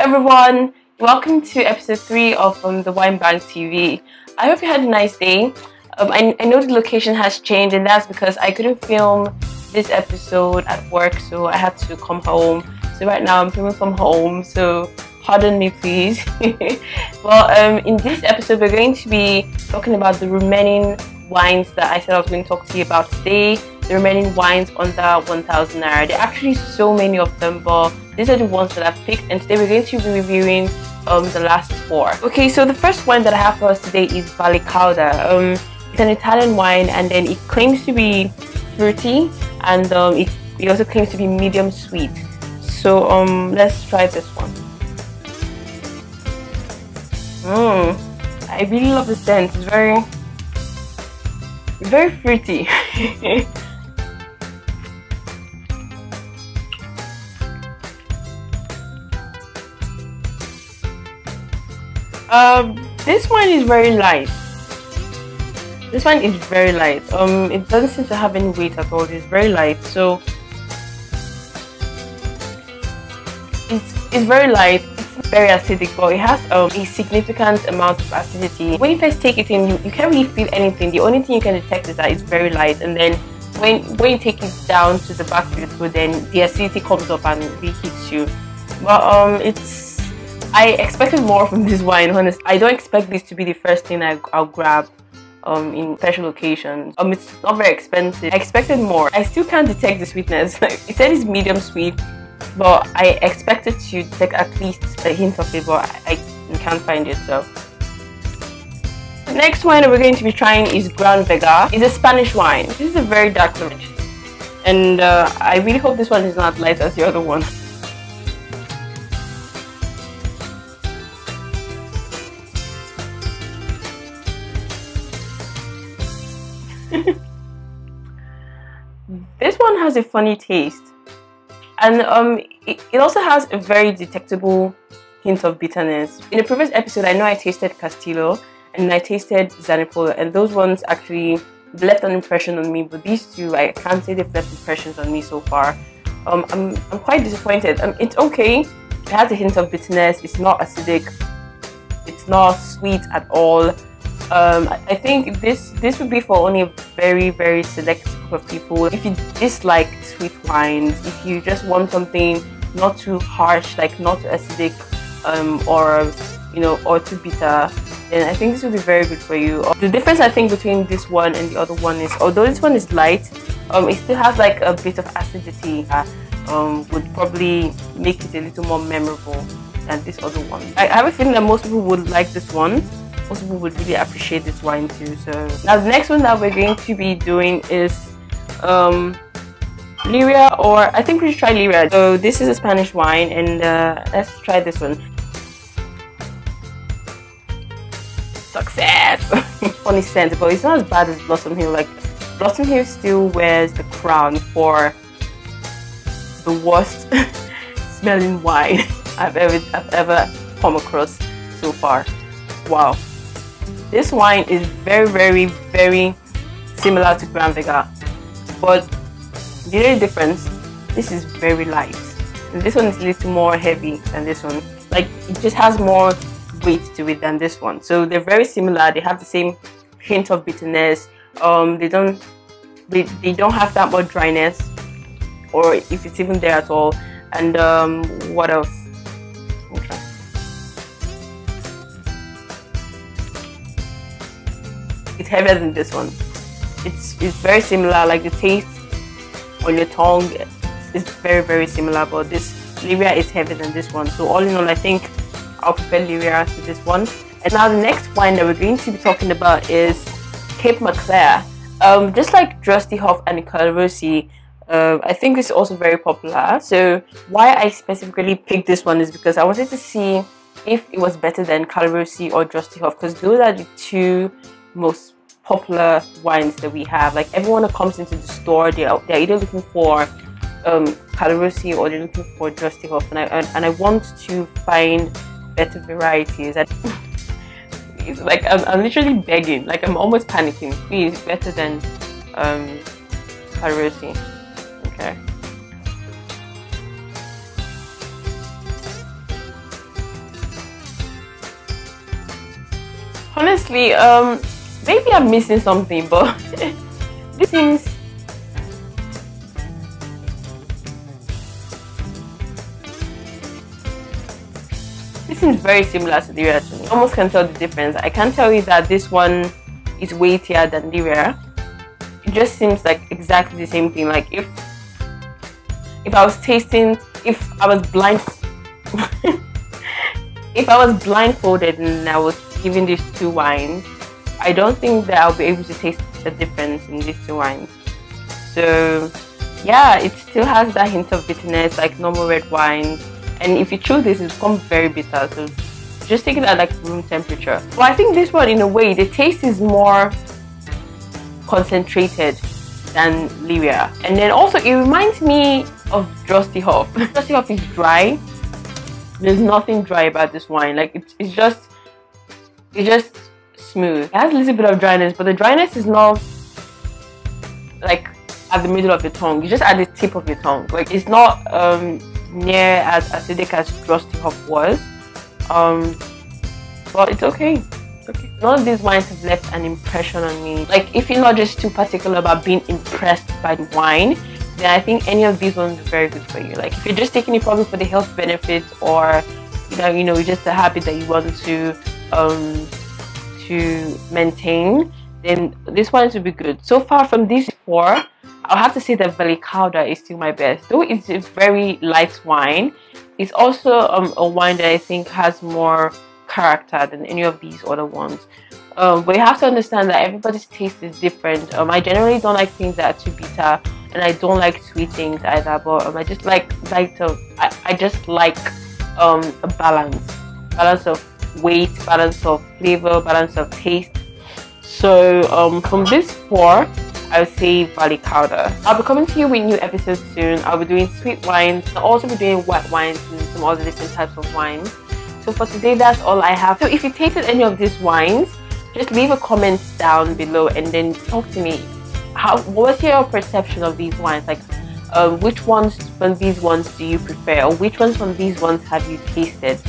everyone, welcome to episode 3 of the Wine Bank TV. I hope you had a nice day. I know the location has changed, and that's because I couldn't film this episode at work, so I had to come home. So right now I'm filming from home, so pardon me please. Well, in this episode we're going to be talking about the remaining wines that I said I was going to talk to you about today. The remaining wines under 1,000 naira. There are actually so many of them, but these are the ones that I've picked, and today we're going to be reviewing the last 4. Okay, so the first wine that I have for us today is Valle Cauda. It's an Italian wine, and then it claims to be fruity, and it also claims to be medium sweet. So let's try this one. I really love the scent. It's very fruity. This one is very light. This one is very light. It doesn't seem to have any weight at all. It's very light, so it's very light. It's very acidic, but it has a significant amount of acidity. When you first take it in, you can't really feel anything. The only thing you can detect is that it's very light, and then when you take it down to the back of your throat, then the acidity comes up and really hits you. But I expected more from this wine, honestly. I don't expect this to be the first thing I'll grab in special occasions. It's not very expensive. I expected more. I still can't detect the sweetness. It said it's medium sweet, but I expected to detect at least a hint of it, but I can't find it. So the next wine that we're going to be trying is Gran Vega. It's a Spanish wine. This is a very dark orange, and I really hope this one is not light as the other one. This one has a funny taste, and it also has a very detectable hint of bitterness. In the previous episode, I know I tasted Castillo and I tasted Zanipolo, and those ones actually left an impression on me, but these two, I can't say they've left impressions on me so far. I'm quite disappointed. It's okay. It has a hint of bitterness. It's not acidic. It's not sweet at all. I think this would be for only a very select group of people. If you dislike sweet wines, if you just want something not too harsh, like not too acidic, or too bitter, then I think this would be very good for you. The difference I think between this one and the other one is, although this one is light, it still has like a bit of acidity that would probably make it a little more memorable than this other one. I have a feeling that most people would like this one. Most people would really appreciate this wine too. So now the next one that we're going to be doing is Liria, or I think we should try Liria. So this is a Spanish wine, and let's try this one. Success! Funny scent, but it's not as bad as Blossom Hill. Like, Blossom Hill still wears the crown for the worst smelling wine I've ever come across so far. Wow. This wine is very similar to Gran Vega, but the only difference, this is very light, and this one is a little more heavy than this one. Like, it just has more weight to it than this one. So they're very similar. They have the same hint of bitterness. They don't have that much dryness, or if it's even there at all. And what else? Okay. It's heavier than this one. It's very similar. Like, the taste on your tongue is very similar, but this Liria is heavier than this one. So all in all, I think I'll prefer Liria to this one. And now the next wine that we're going to be talking about is Cape Maclear. Just like Drusty Hoff and Calvarosi, I think it's also very popular. So why I specifically picked this one is because I wanted to see if it was better than Calvarosi or Drusty Hoff, because those are the two most popular wines that we have. Like, everyone that comes into the store, they're either looking for Calvarosi or they're looking for Drusty Hoff, and I want to find better varieties. It's like I'm literally begging, like I'm almost panicking. Please, better than Calvarosi. Okay. Honestly, maybe I'm missing something, but this seems. This seems very similar to Lyria to me. I almost can tell the difference. I can tell you that this one is weightier than Lyria. It just seems like exactly the same thing. Like if I was tasting, if I was if I was blindfolded and I was given these two wines, I don't think that I'll be able to taste the difference in these two wines. So yeah, it still has that hint of bitterness like normal red wine. And if you chew this, it becomes very bitter. So just take it at like room temperature. But I think this one, in a way, the taste is more concentrated than Lyria. And then also, it reminds me of Drosty Hof. Drosty Hof is dry. There's nothing dry about this wine. Like it's just smooth. It has a little bit of dryness, but the dryness is not like at the middle of your tongue. It's just at the tip of your tongue. Like it's not near as acidic as Drosty Hof was, but it's okay. Okay. None of these wines have left an impression on me. Like if you're not just too particular about being impressed by the wine, then I think any of these ones are very good for you. Like if you're just taking it probably for the health benefits, or you know just a habit that you want to maintain, then this one would be good. So far from these four, I'll have to say that Vallicauda is still my best. Though it's a very light wine, it's also a wine that I think has more character than any of these other ones. But you have to understand that everybody's taste is different. I generally don't like things that are too bitter, and I don't like sweet things either. But I just like I just like a balance of weight, balance of flavor, balance of taste. So from this four, I would say Vallicauda. I'll be coming to you with new episodes soon. I'll be doing sweet wines. I'll also be doing white wines and some other different types of wines. So for today, that's all I have. So if you tasted any of these wines, just leave a comment down below and then talk to me. What was your perception of these wines? Like which ones from these ones do you prefer, or which ones from these ones have you tasted?